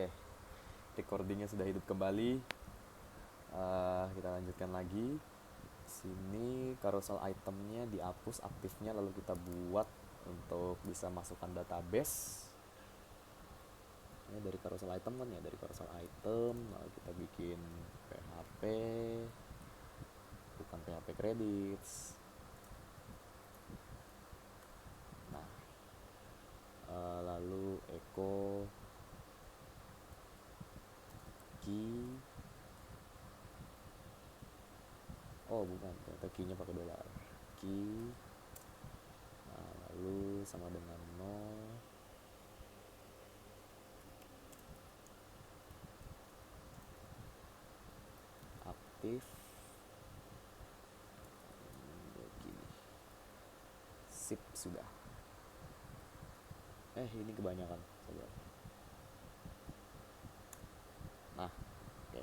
Oke, recordingnya sudah hidup kembali. Kita lanjutkan lagi. Sini carousel itemnya dihapus aktifnya, lalu kita buat untuk bisa masukkan database. Ini dari carousel item kan ya, dari carousel item lalu kita bikin PHP, bukan PHP credits. Nah, lalu echo key. Oh bukan, ternyata key-nya pakai dolar. Key, nah, lalu sama dengan no. Aktif. Begini. Sip, sudah. Ini kebanyakan. Coba. Nah, oke.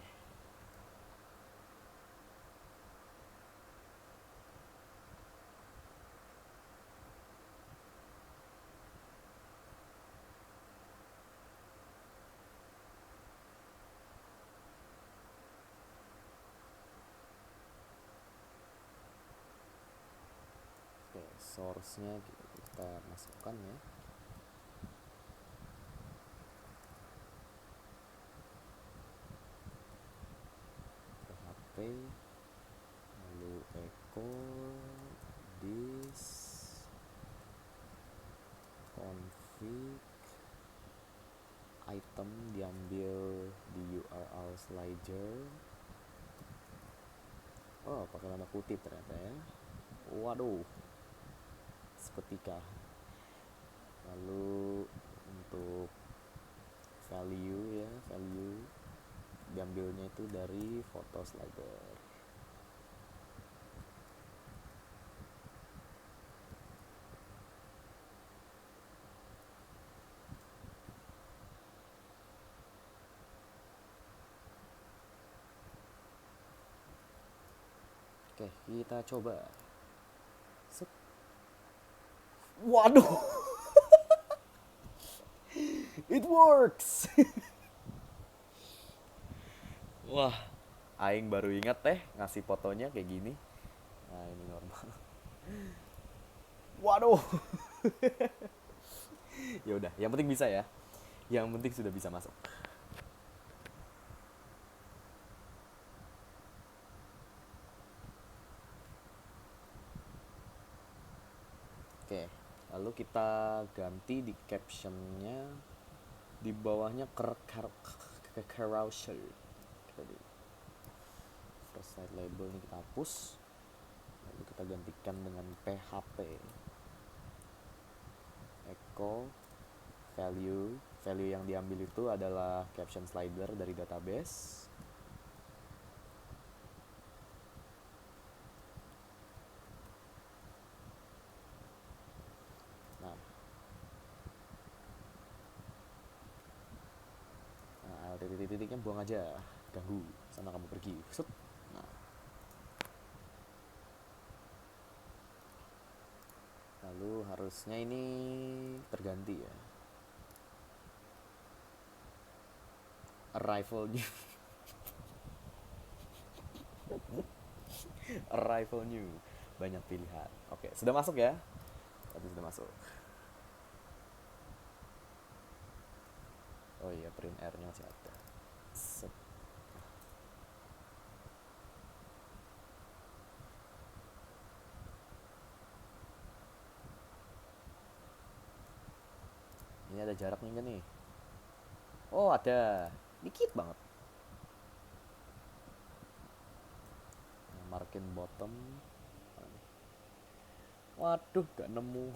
Oke, source-nya kita masukkan ya. PHP, lalu echo this config item diambil di URL slider. Oh, pakai tanda kutip ternyata ya. Waduh, seketika. Lalu untuk value ya, value diambilnya itu dari foto slider. Oke, kita coba. Set. Waduh, it works. Wah, aing baru ingat teh ngasih fotonya kayak gini. Nah, ini normal. Waduh. Ya udah, yang penting bisa ya. Yang penting sudah bisa masuk. Oke, lalu kita ganti di captionnya, di bawahnya carousel. First site label ini kita hapus, lalu kita gantikan dengan PHP echo value yang diambil itu adalah caption slider dari database. Nah, titik-titiknya buang aja, ganggu, sana kamu pergi. Set. Nah, lalu harusnya ini terganti ya. Arrival new. Arrival new, banyak pilihan. Oke, sudah masuk ya. Tadi sudah masuk. Oh iya, print R-nya masih ada. Set. Ini ada jaraknya enggak nih? Oh ada, dikit banget. Nah, margin bottom. Waduh, gak nemu.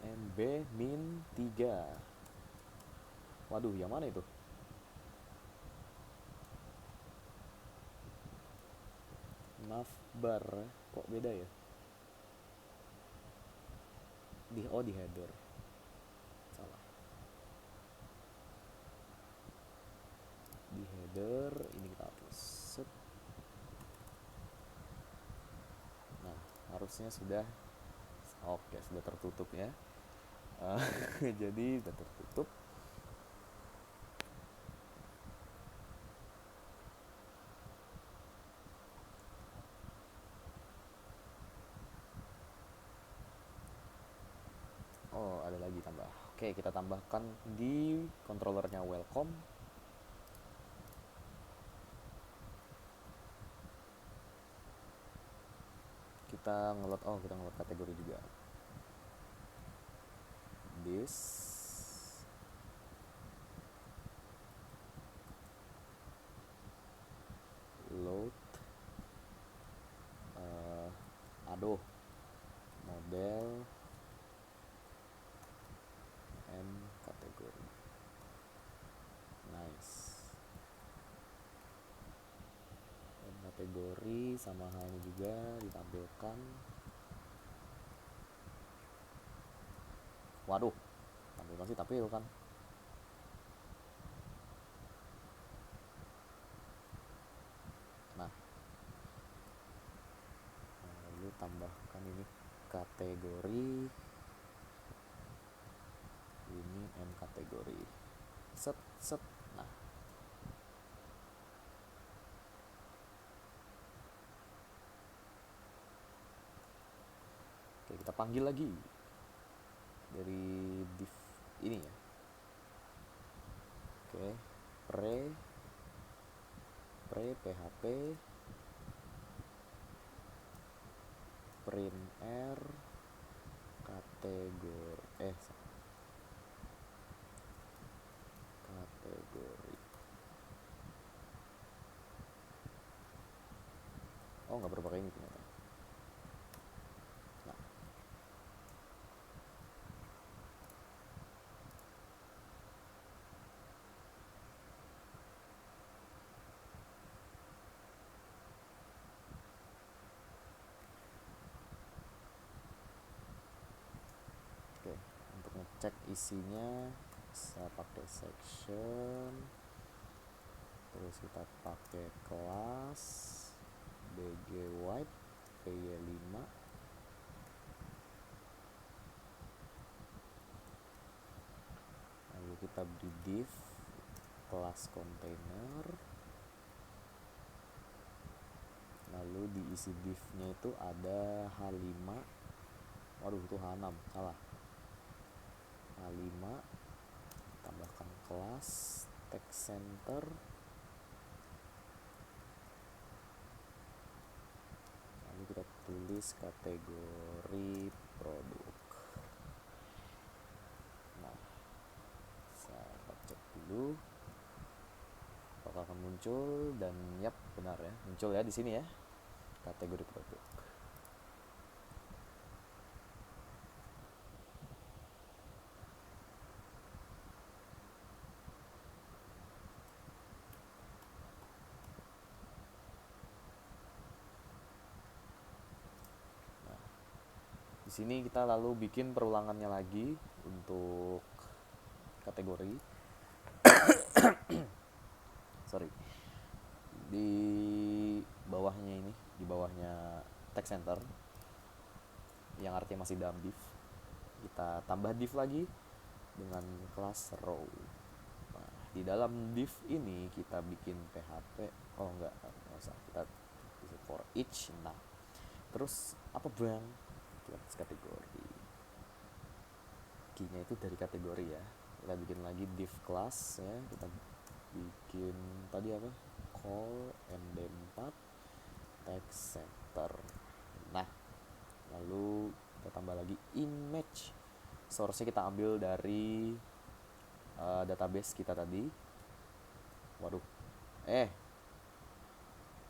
MB min 3. Waduh, yang mana itu? Navbar, kok beda ya? Di header. Salah. Di header ini kita hapus. Set. Nah, harusnya sudah. Oke, sudah tertutup ya. Jadi sudah tertutup. Oke, kita tambahkan di controllernya welcome. Kita ngeload kategori juga. This load aduh model and kategori. Nice. Dan kategori sama halnya juga ditampilkan. Waduh, tampilkan sih tampilkan. Nah, lalu tambahkan ini kategori, ini and kategori. Set set. Nah, oke, kita panggil lagi dari div ini ya. Oke, pre php print r kategori kategori. Oh, nggak perlu pakai ini ternyata. Nah, oke, untuk ngecek isinya bisa pakai section, terus kita pakai kelas bg white py5, lalu kita beri div kelas container, lalu diisi divnya itu ada h5, waduh itu h6, salah, h5, tambahkan kelas text center, lalu kita tulis kategori produk. Nah, saya cek dulu apakah akan muncul, dan yap, benar ya, muncul ya di sini ya, kategori produk. Di sini kita lalu bikin perulangannya lagi untuk kategori. Sorry. Di bawahnya ini, di bawahnya text center yang artinya masih dalam div, kita tambah div lagi dengan kelas row. Nah, di dalam div ini kita bikin php, oh enggak usah, kita bisa for each. Nah, terus apa bang? Kategori, key-nya itu dari kategori ya. Kita bikin lagi div class ya, kita bikin tadi apa, call md4 text center. Nah, lalu kita tambah lagi image, source-nya kita ambil dari database kita tadi. Waduh,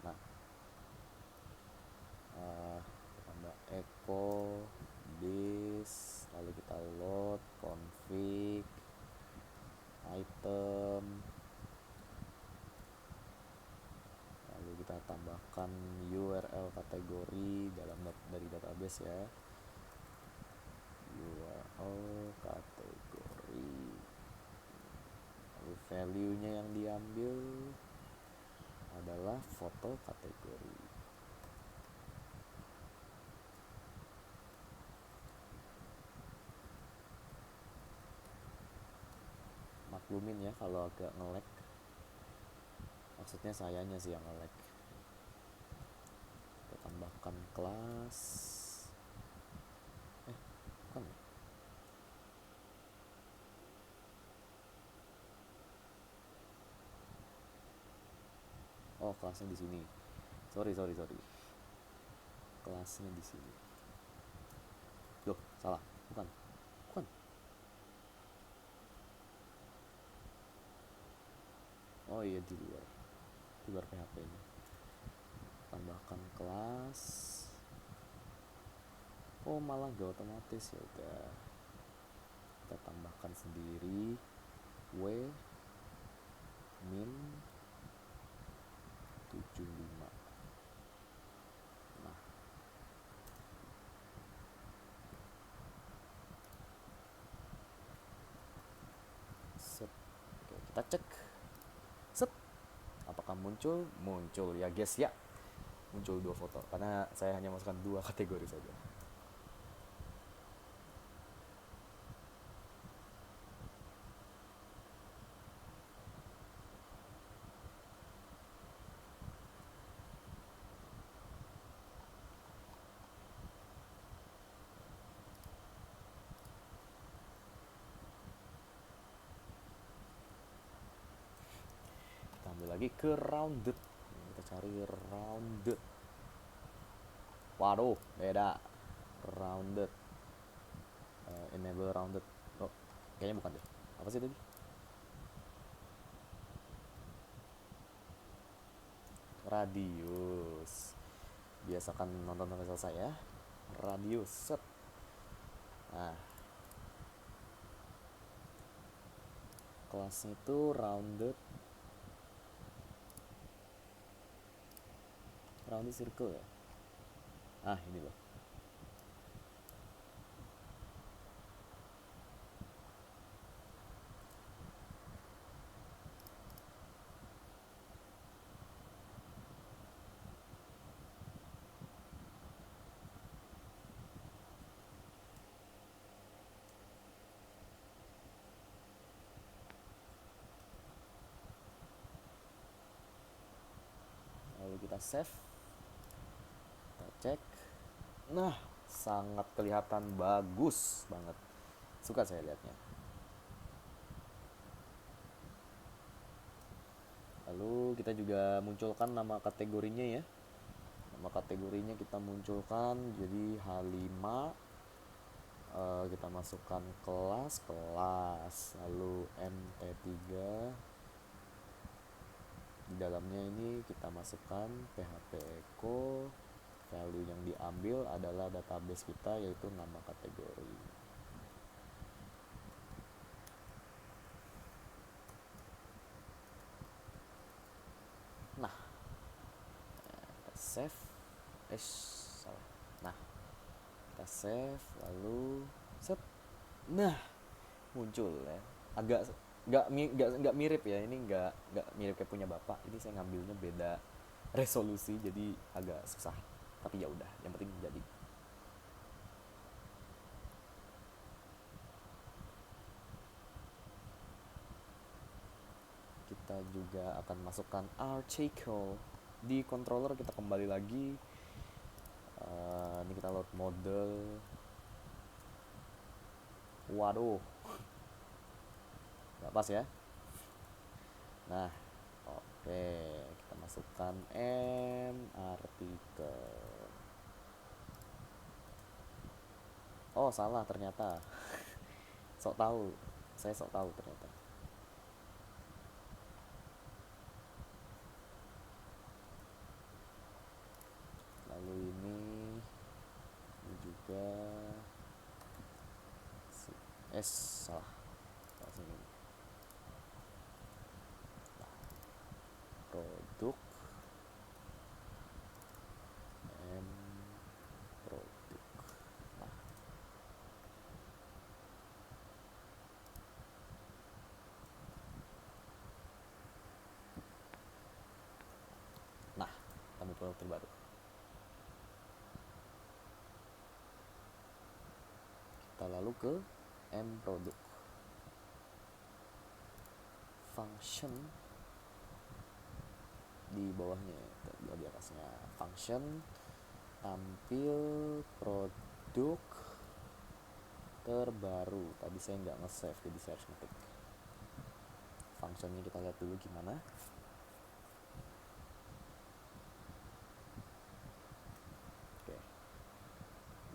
nah, tambah echo this, lalu kita load config item, lalu kita tambahkan URL kategori dari database ya, URL kategori, lalu value-nya yang diambil adalah foto kategori. Maklumin ya kalau agak nge-lag, maksudnya sayanya sih yang nge-lag. Kita tambahkan kelas bukan, Oh, kelasnya di sini. Sorry. Kelasnya di sini. Loh, salah. Bukan. Bukan. Oh iya, di luar. Di luar PHP-nya. Tambahkan kelas. Oh, malah gak otomatis. Ya udah. Kita tambahkan sendiri. W min 75. Nah, set. Oke, kita cek. Set. Apakah muncul? Muncul ya guys ya. Muncul 2 foto karena saya hanya masukkan 2 kategori saja. Kita ambil lagi ke rounded. Kita cari rounded. Waduh, beda. Rounded. Enable rounded. Oh, kayaknya bukan deh. Apa sih tadi? Radius. Biasakan nonton sampai selesai ya. Radius. Set. Nah, kelasnya itu rounded. Rounded circle ya. Ah, ini loh. Lalu kita save. Kita cek. Nah, sangat kelihatan bagus banget. Suka saya lihatnya. Lalu kita juga munculkan nama kategorinya ya. Nama kategorinya kita munculkan jadi H5. Kita masukkan kelas, lalu MT3. Di dalamnya ini kita masukkan PHP Echo. Value yang diambil adalah database kita, yaitu nama kategori. Nah, kita save. Salah. Nah, kita save lalu set. Nah, muncul ya. Agak nggak mirip ya, ini nggak mirip kayak punya bapak. Ini saya ngambilnya beda resolusi, jadi agak susah. Tapi ya udah, yang penting jadi. Kita juga akan masukkan article di controller. Kita kembali lagi. Ini kita load model. Waduh, nggak pas ya. Nah, oke, kita masukkan m artikel. Oh, salah ternyata. Sok tahu. Saya sok tahu ternyata. Lalu ini juga salah. Sini. Nah, produk m produk. Nah, kami produk terbaru. Kita lalu ke m produk. Function di bawahnya, di atasnya function, tampil produk terbaru. Tadi saya nggak nge-save, jadi saya harus ngetik. Functionnya kita lihat dulu gimana.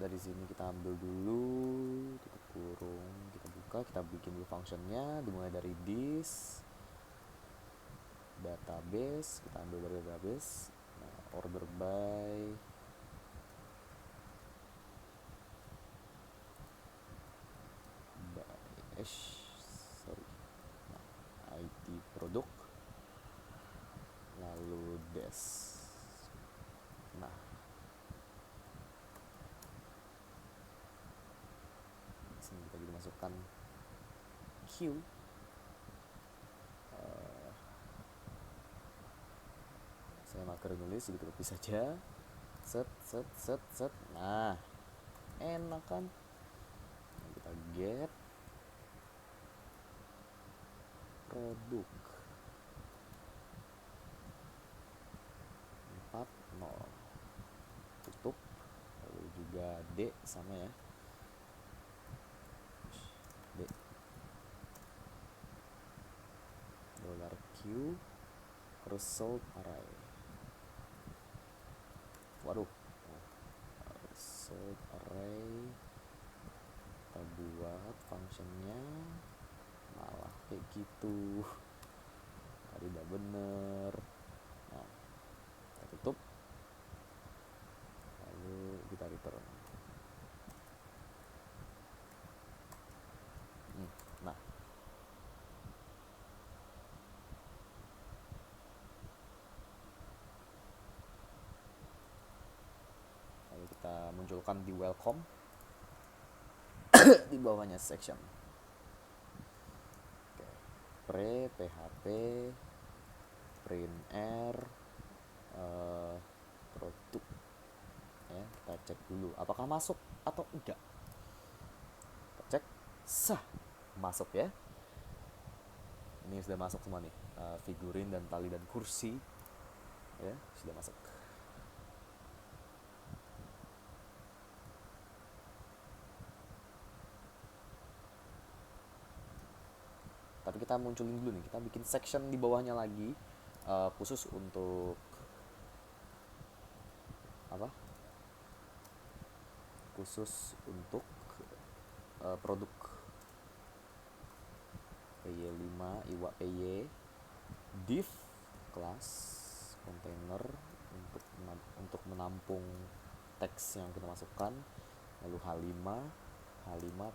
dari sini kita ambil dulu, tutup kurung, kita buka, kita bikin dulu functionnya, dimulai dari this database, kita ambil dari database. Nah, order by sorry, nah, IT produk, lalu des. Nah, sini kita juga masukkan Q. Saya marker nulis, jadi copy saja. Set. Nah, enak kan? Nah, kita get produk 40, tutup. Lalu juga D sama ya, D $Q result array. Waduh, result array kita buat functionnya malah kayak gitu, tadi udah bener. Nah, kita tutup, lalu kita return. Nah, lalu kita munculkan di welcome di bawahnya section. Oke. php print r produk ya, kita cek dulu apakah masuk atau enggak. Kita cek, sah, masuk ya. Ini sudah masuk semua nih, figurin dan tali dan kursi ya, sudah masuk. Tapi kita munculin dulu nih, kita bikin section di bawahnya lagi, khusus untuk apa? Khusus untuk produk PY5 iwa PY div kelas container untuk menampung teks yang kita masukkan, lalu H5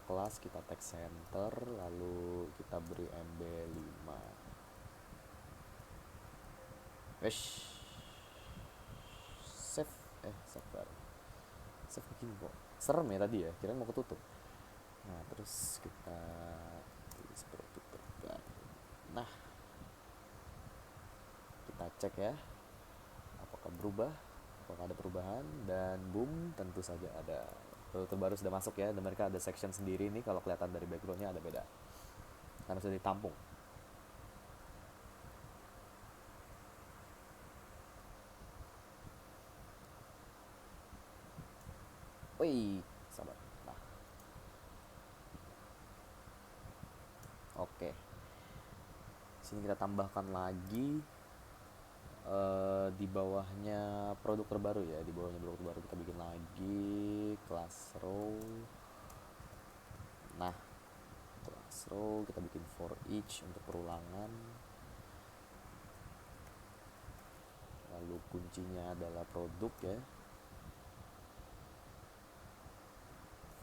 kelas kita text center, lalu kita beri MB5. Save begini kok serem ya tadi ya, kira mau ketutup. Nah, terus kita tulis produk terbaru. Nah, kita cek ya apakah berubah, apakah ada perubahan, dan boom, tentu saja ada. Produk terbaru sudah masuk ya, dan mereka ada section sendiri nih, kalau kelihatan dari backgroundnya ada beda karena sudah ditampung. Wih, sabar. Nah, oke. Sini kita tambahkan lagi di bawahnya produk terbaru ya, di bawahnya produk terbaru kita bikin lagi class row. Nah, class row kita bikin for each untuk perulangan, lalu kuncinya adalah produk ya.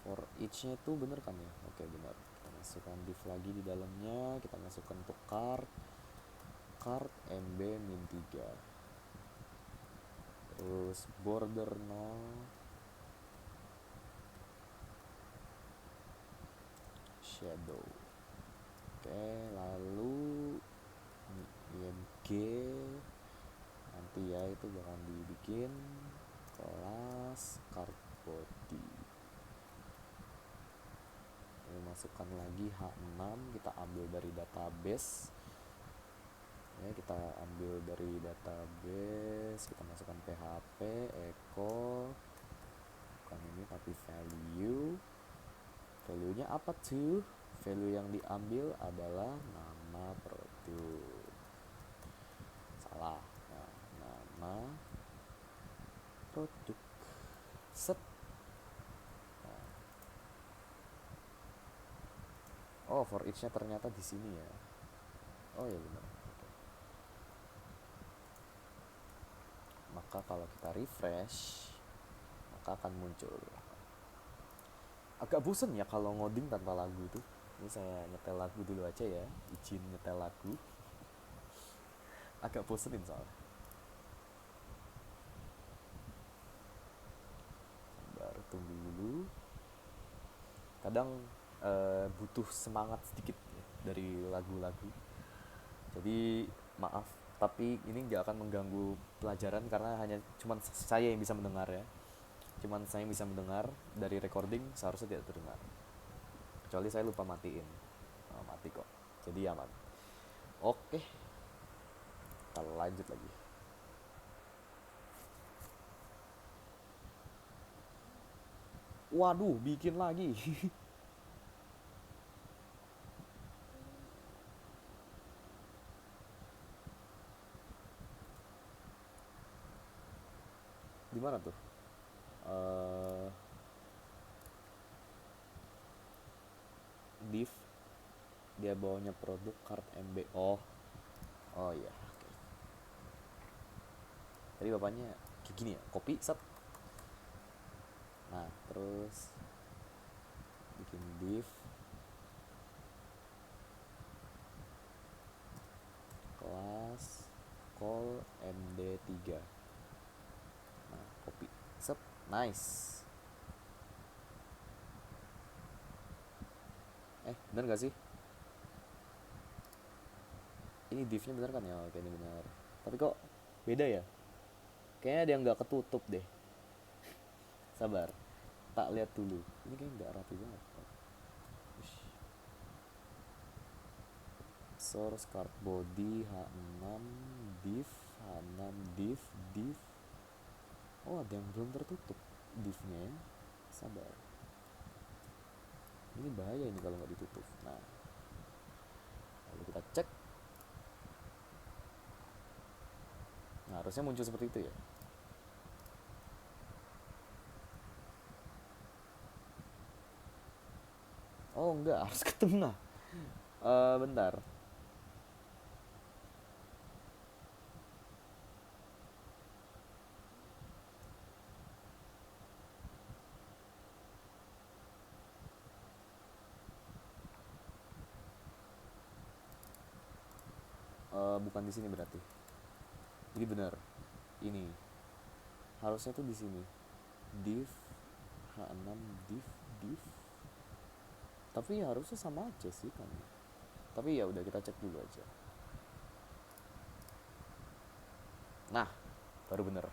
For each-nya itu bener kan ya? Oke, bener. Kita masukkan div lagi di dalamnya, kita masukkan untuk card MB-3, terus border 0, shadow. Oke, lalu IMG nanti ya, itu bakal dibikin kelas card body. Masukkan lagi H6, kita ambil dari database ya, kita ambil dari database, kita masukkan PHP echo, bukan ini tapi value nya apa tuh? Value yang diambil adalah nama produk. Salah. Nah, nama produk. Set. Oh, for each-nya ternyata di sini ya. Oh ya benar. Maka kalau kita refresh, maka akan muncul. Agak bosen ya kalau ngoding tanpa lagu itu. Ini saya nyetel lagu dulu aja ya. Izin nyetel lagu. Agak bosenin soalnya. Baru tunggu dulu. Kadang butuh semangat sedikit ya, dari lagu-lagu. Jadi maaf, tapi ini nggak akan mengganggu pelajaran karena hanya cuman saya yang bisa mendengar ya. Cuman saya yang bisa mendengar, dari recording seharusnya tidak terdengar. Kecuali saya lupa matiin. Oh, mati kok. Jadi aman. Oke, kita lanjut lagi. Waduh, bikin lagi. Di mana tuh? Eh div, dia bawanya produk card MB. Oh, oh iya. Oke. Tadi bapaknya kayak gini ya, kopi set. Nah, terus bikin div kelas call MD3. Nah, kopi set. Nice. Bener gak sih? Ini divnya bener kan ya? Oke, ini bener. Tapi kok beda ya? Kayaknya ada yang nggak ketutup deh. Sabar, tak lihat dulu. Ini kayaknya nggak rapi banget. Ush. Source card body H6 div, H6 div. Oh, ada yang belum tertutup divnya ya. Sabar. Ini bahaya ini kalau nggak ditutup. Nah, lalu kita cek. Nah, harusnya muncul seperti itu ya. Oh enggak, harus ke tengah. Bentar. Bukan di sini berarti. Jadi benar. Ini harusnya tuh di sini. Div H6 div. Tapi harusnya sama aja sih kan. Tapi ya udah kita cek dulu aja. Nah, baru bener.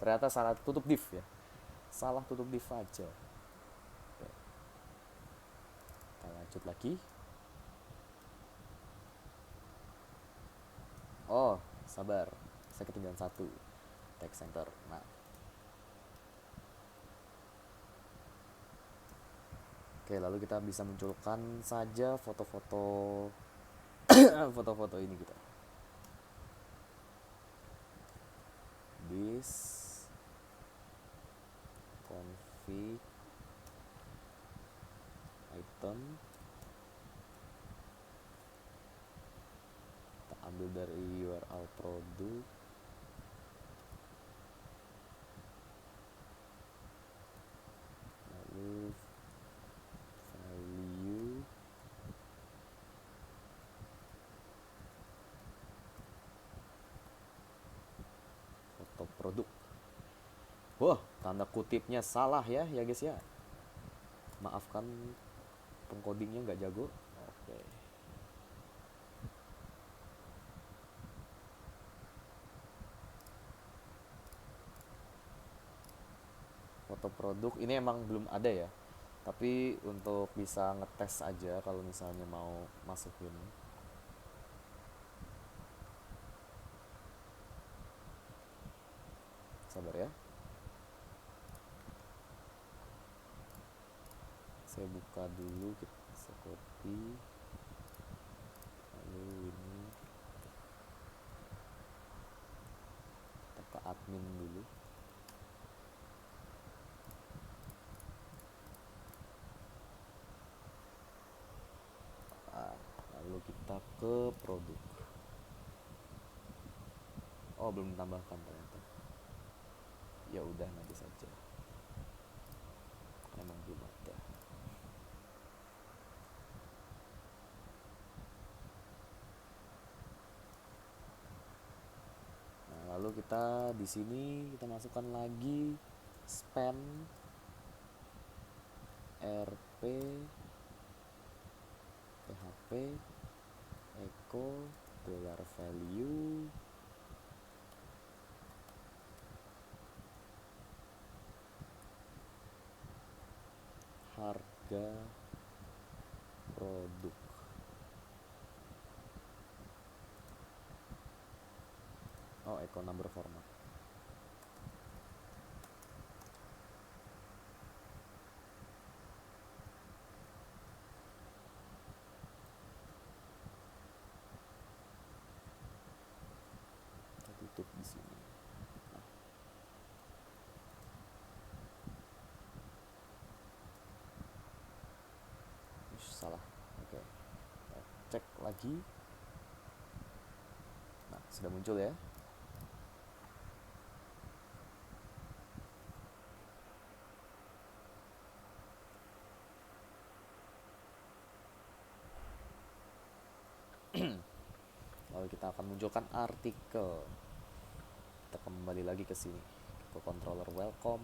Ternyata salah tutup div ya. Salah tutup div aja. Oke, kita lanjut lagi. Oh, sabar. Saya ketinggalan satu. Text center. Nah, oke, lalu kita bisa munculkan saja foto-foto foto-foto ini kita. This config item, kita ambil dari URL produk, lalu value, foto produk. Wah, tanda kutipnya salah ya guys ya. Maafkan pengkodingnya nggak jago. Oke. Foto produk ini emang belum ada ya. Tapi untuk bisa ngetes aja kalau misalnya mau masukin. Sabar ya. Saya buka dulu, kita copy. Lalu ini kita ke admin dulu. ke produk. Oh, belum ditambahkan ternyata. Ya udah, nanti saja. Emang belum ada. Nah, lalu kita di sini kita masukkan lagi spend RP PHP echo dollar value harga produk. Oh, echo number format. Kita tutup di sini. Salah. Oke. Kita cek lagi. Nah, sudah muncul ya. Lalu kita akan munculkan artikel. Kita kembali lagi ke sini, ke controller welcome.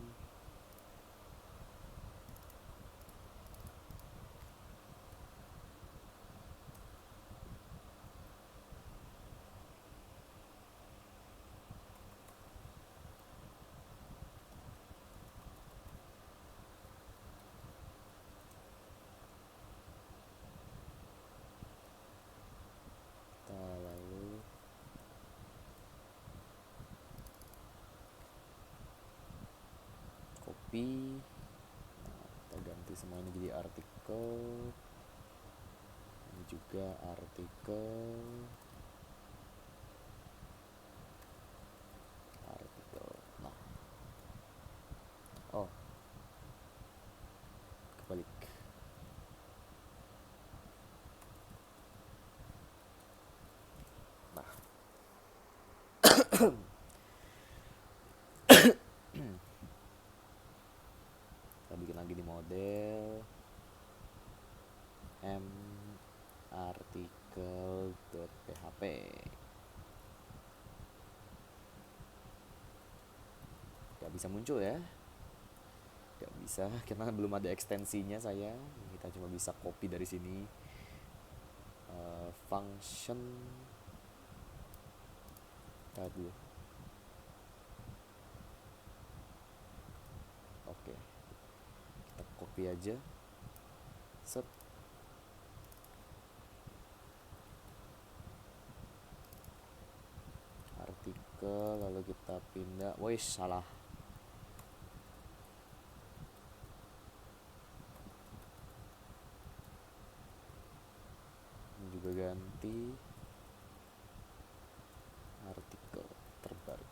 Kita lalu copy. Nah, kita ganti semua ini jadi artikel. Ini juga artikel. Nah, oh, kebalik. Nah, kita bikin lagi di model m artikel.php. Gak bisa muncul ya. Gak bisa karena belum ada ekstensinya saya. Kita cuma bisa copy dari sini. Function dulu. Oke, kita copy aja. Set. Artikel, lalu kita pindah. Woi, salah. Ini juga ganti artikel terbaru.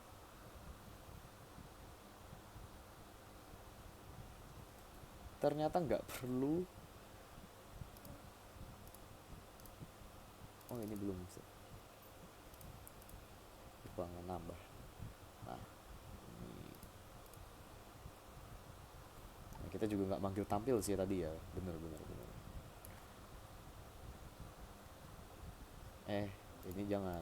Ternyata nggak perlu. Oh, ini belum bisa. Ruangan nambah. Nah, ini. Nah, kita juga nggak manggil tampil sih tadi ya. Bener. Ini jangan.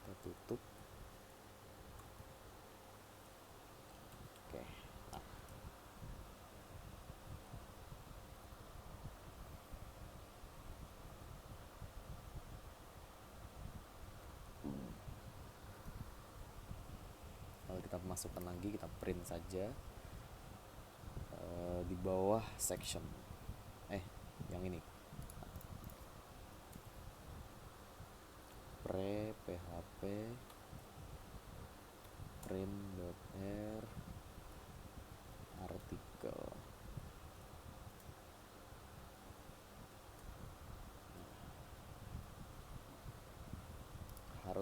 Kita tutup. Oke. Nah. Lalu kita masukkan lagi, kita print saja. Di bawah section. Yang ini. Php print.r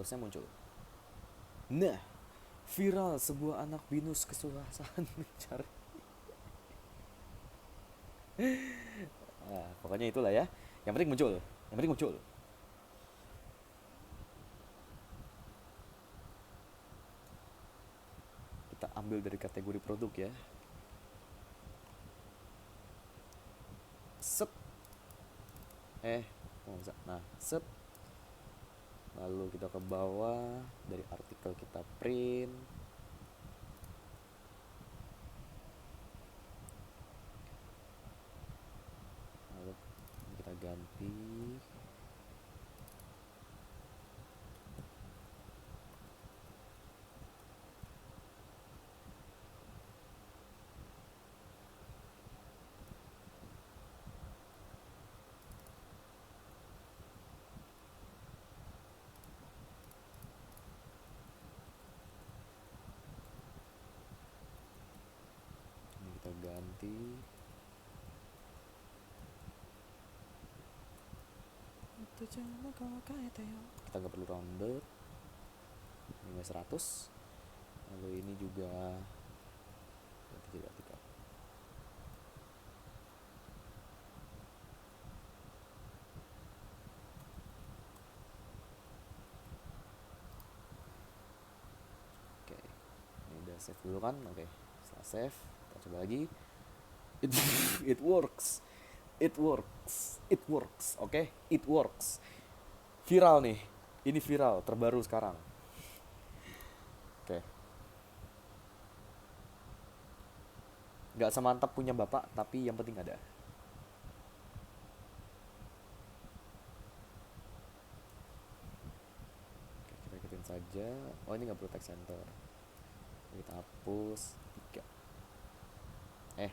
harusnya muncul. Nah, viral sebuah anak binus kesusahan mencari. Nah, pokoknya itulah ya. Yang penting muncul. Yang penting muncul. Kita ambil dari kategori produk ya. Set. Oh, bisa. Nah, set. Lalu kita ke bawah, dari artikel kita print. Lalu kita ganti. Ini kita ganti. Kita nggak perlu rounded. Ini 100. Lalu ini juga ganti jadi artikel. Oke, ini udah save dulu kan? Oke, setelah save kita coba lagi. It works. It works. It works. Oke, it works. Viral nih. Ini viral terbaru sekarang. Oke. Gak semantap punya bapak, tapi yang penting ada. Oke, kita ikutin saja. Oh, ini gak perlu text center. Kita hapus 3.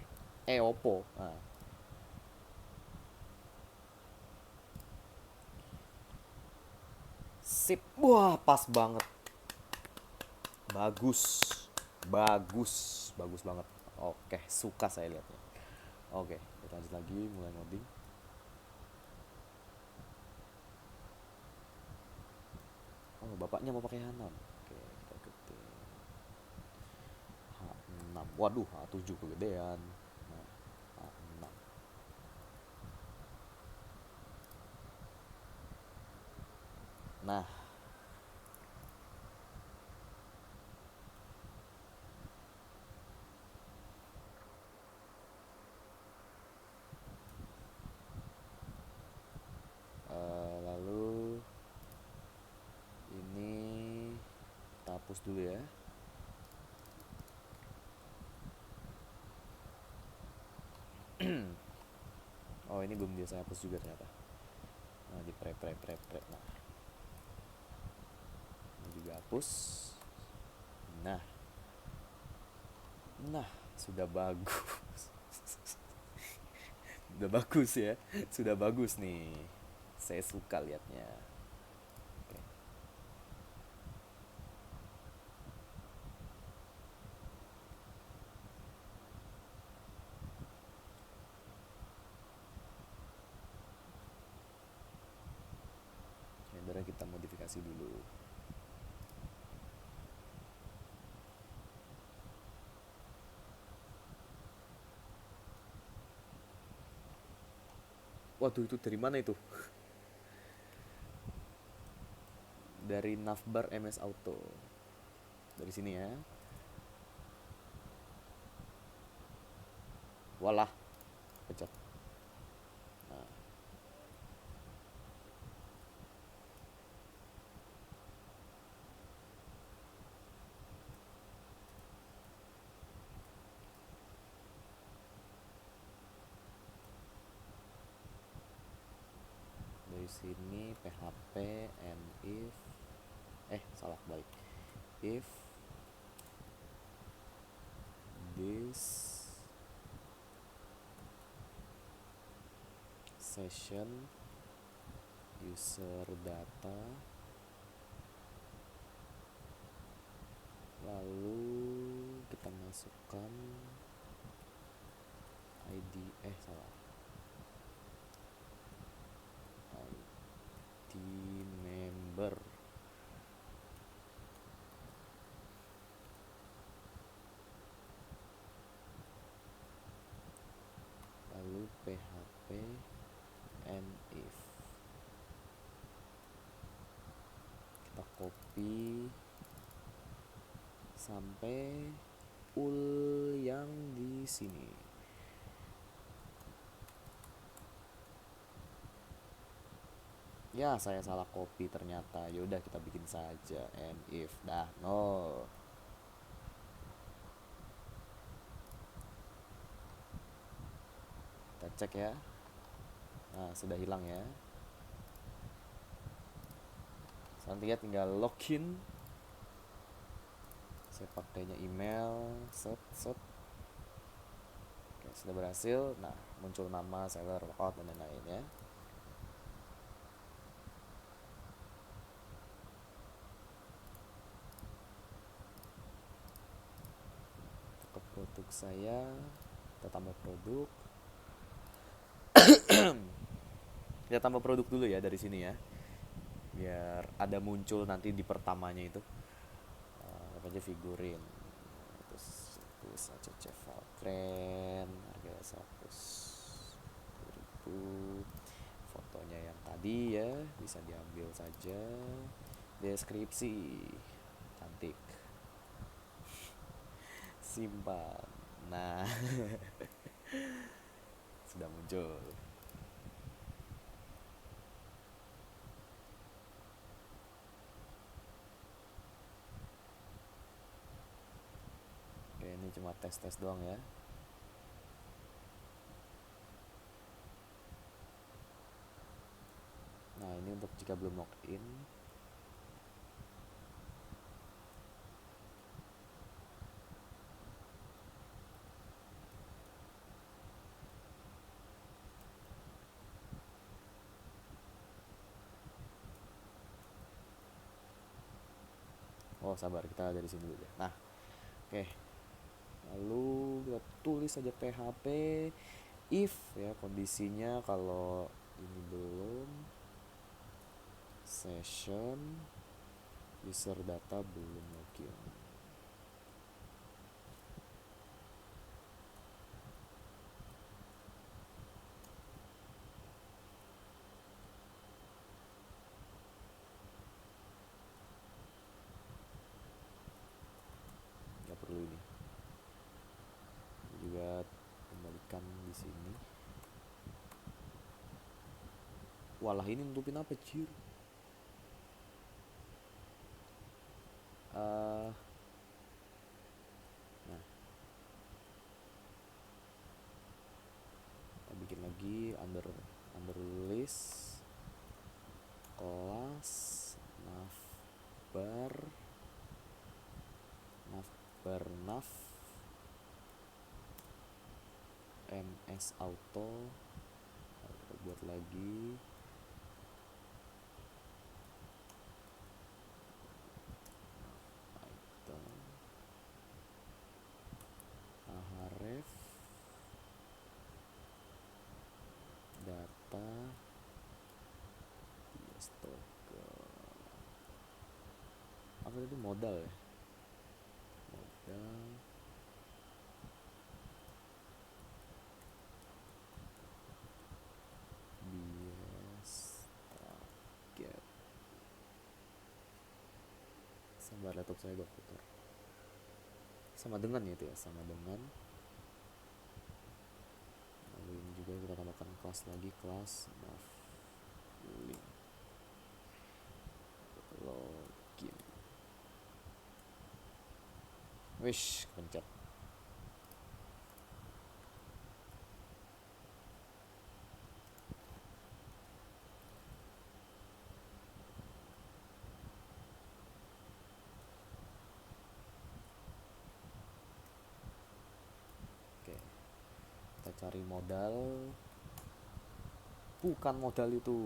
Oppo. Nah. Sip. Wah, pas banget. Bagus. Bagus banget. Oke, suka saya lihatnya. Oke, kita lanjut lagi, mulai ngoding. Oh, bapaknya mau pakai H6. Oke, kita ikutin. H6. Waduh, H7 kegedean. Nah, H6. Nah, lalu ini kita hapus dulu ya. Oh, ini belum saya hapus juga ternyata. Nah, di pre. Nah, ini juga hapus. Nah, sudah bagus. Sudah bagus ya. Sudah bagus nih. Saya suka liatnya. Oke. Sebenarnya kita modifikasi dulu. Waduh, itu dari mana itu? Dari navbar MS Auto. Dari sini ya. Walah, pecah. Nah. Dari sini PHP and if salah balik. If this session user data, lalu kita masukkan ID salah ID member. copy sampai ul yang di sini. Ya, saya salah copy ternyata. Yaudah, kita bikin saja and if dah no. Kita cek ya. Nah, sudah hilang ya. Selanjutnya tinggal login. Saya pakainya email, set. Oke, sudah berhasil. Nah, muncul nama, seller, lockout, dan lain-lain ya. Ke produk saya, kita tambah produk. Kita tambah produk dulu ya dari sini ya, biar ada muncul nanti di pertamanya itu. Apa aja figurin. Terus saja file keren, harga 100.000. Fotonya yang tadi ya, bisa diambil saja. Deskripsi cantik, simpan. Nah, sudah muncul. Oke, ini cuma tes doang ya. Nah, ini untuk jika belum login. Oh, sabar, kita dari sini dulu ya. Nah, oke. Lalu kita tulis saja PHP if ya, kondisinya kalau ini belum session, user data belum login. Nggak perlu ini. Juga kembalikan di sini. Walah, ini nutupin apa, cir? Nah, kita bikin lagi under list kelas navbar nav ms auto. Kita buat lagi item ahref data stok apa itu, modal ya, modal bias target. Sabar, laptop saya gak putar. Sama dengan itu ya, sama dengan. Lalu ini juga kita tambahkan kelas lagi, kelas nav link login. Wish, pencet. Oke, kita cari modal. Bukan modal itu,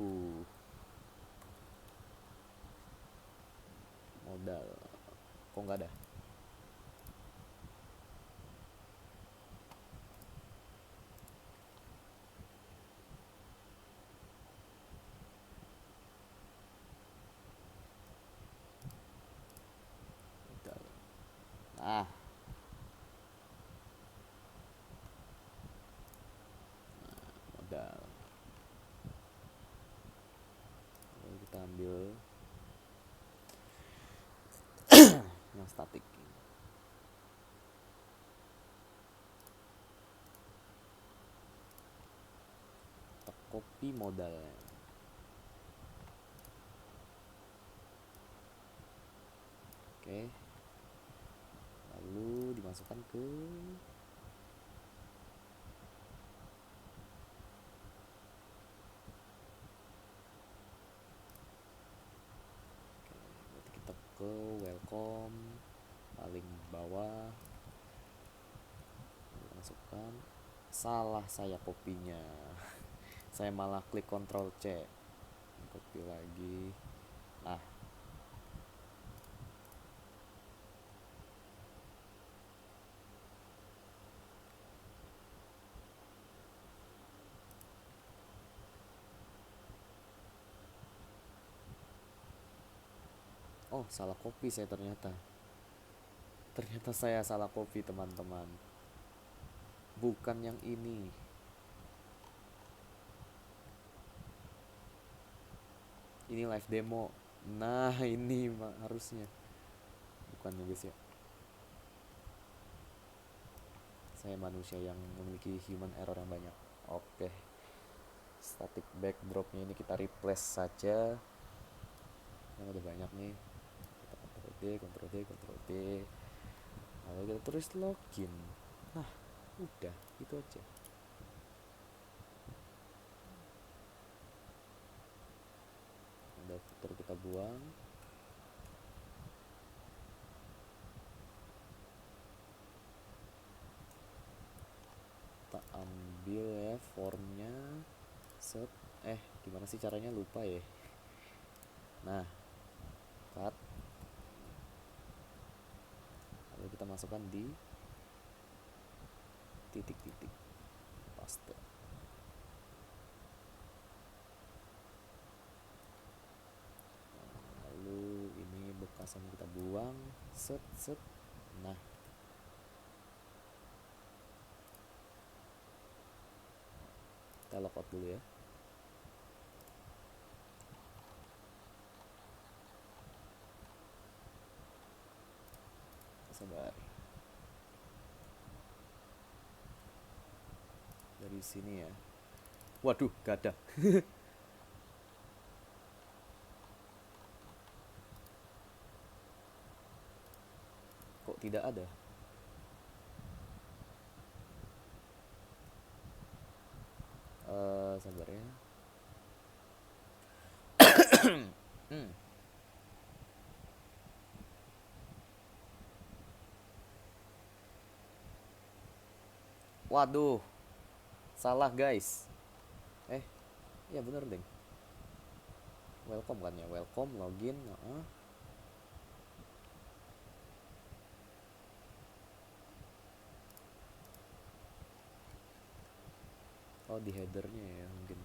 modal kok nggak ada. Modal. Nah, modal. Lalu kita ambil yang statik. Kita copy modalnya. Oke, lalu dimasukkan ke berarti kita ke welcome paling bawah, masukkan. Salah saya kopinya. Saya malah klik Ctrl C, copy lagi. Nah, oh salah copy saya ternyata. Ternyata saya salah copy teman-teman. Bukan yang ini. Ini live demo. Nah ini harusnya. Bukan ya guys ya. Saya manusia yang memiliki human error yang banyak. Oke. Static backdropnya ini kita replace saja. Yang udah banyak nih. Kita Ctrl D, Ctrl D, Ctrl D. Lalu kita tulis login. Nah, udah itu aja. Ada footer kita buang. Kita ambil ya formnya. Set. Gimana sih caranya, lupa ya. Nah, cut. Lalu kita masukkan di titik-titik, paste. Lalu ini bekas yang kita buang, set set. Nah, kita logout dulu ya. Sabar. Dari sini ya. Waduh, gak ada. Kok tidak ada? Sabar ya. Waduh, salah guys. Ya bener deh. Welcome kan ya, welcome, login. Oh di headernya ya mungkin.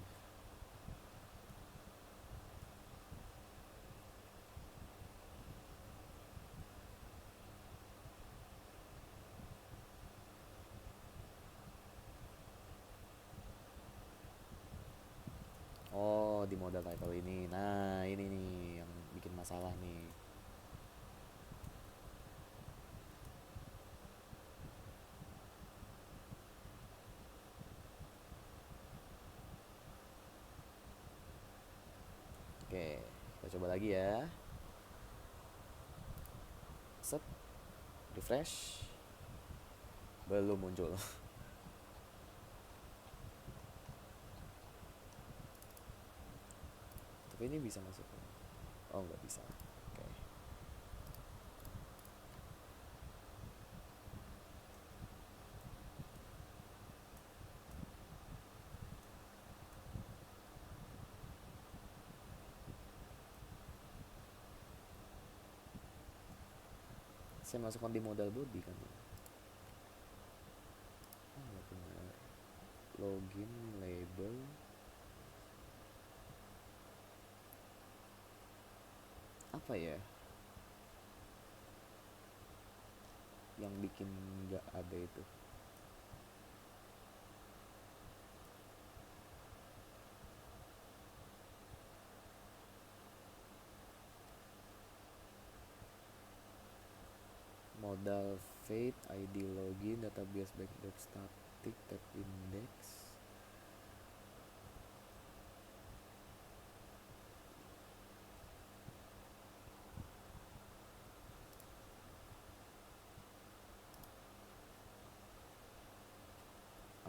Oh di modal title ini. Nah ini nih yang bikin masalah nih. Oke, kita coba lagi ya. Set, refresh, belum muncul. Tapi ini bisa masuk. Oh nggak bisa. Oke. Saya masukkan di modal body kan ya. Oh benar. Login, label. Apa ya yang bikin nggak ada itu? modal fate, ID login, database backdrop static, tab index.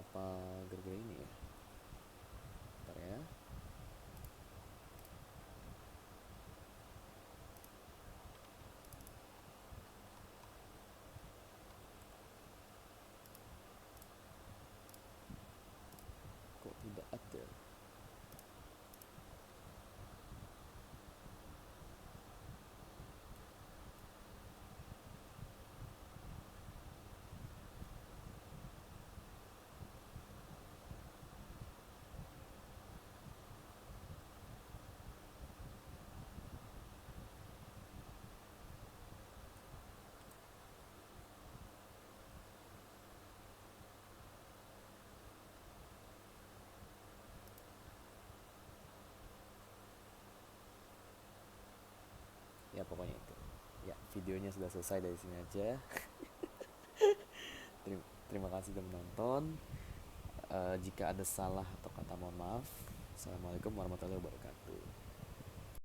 Apa gara-gara ini ya? Bentar ya. Kok tidak ada? Ya pokoknya itu. Ya, videonya sudah selesai dari sini aja. Terima kasih sudah menonton. Jika ada salah atau kata mohon maaf. Assalamualaikum warahmatullahi wabarakatuh.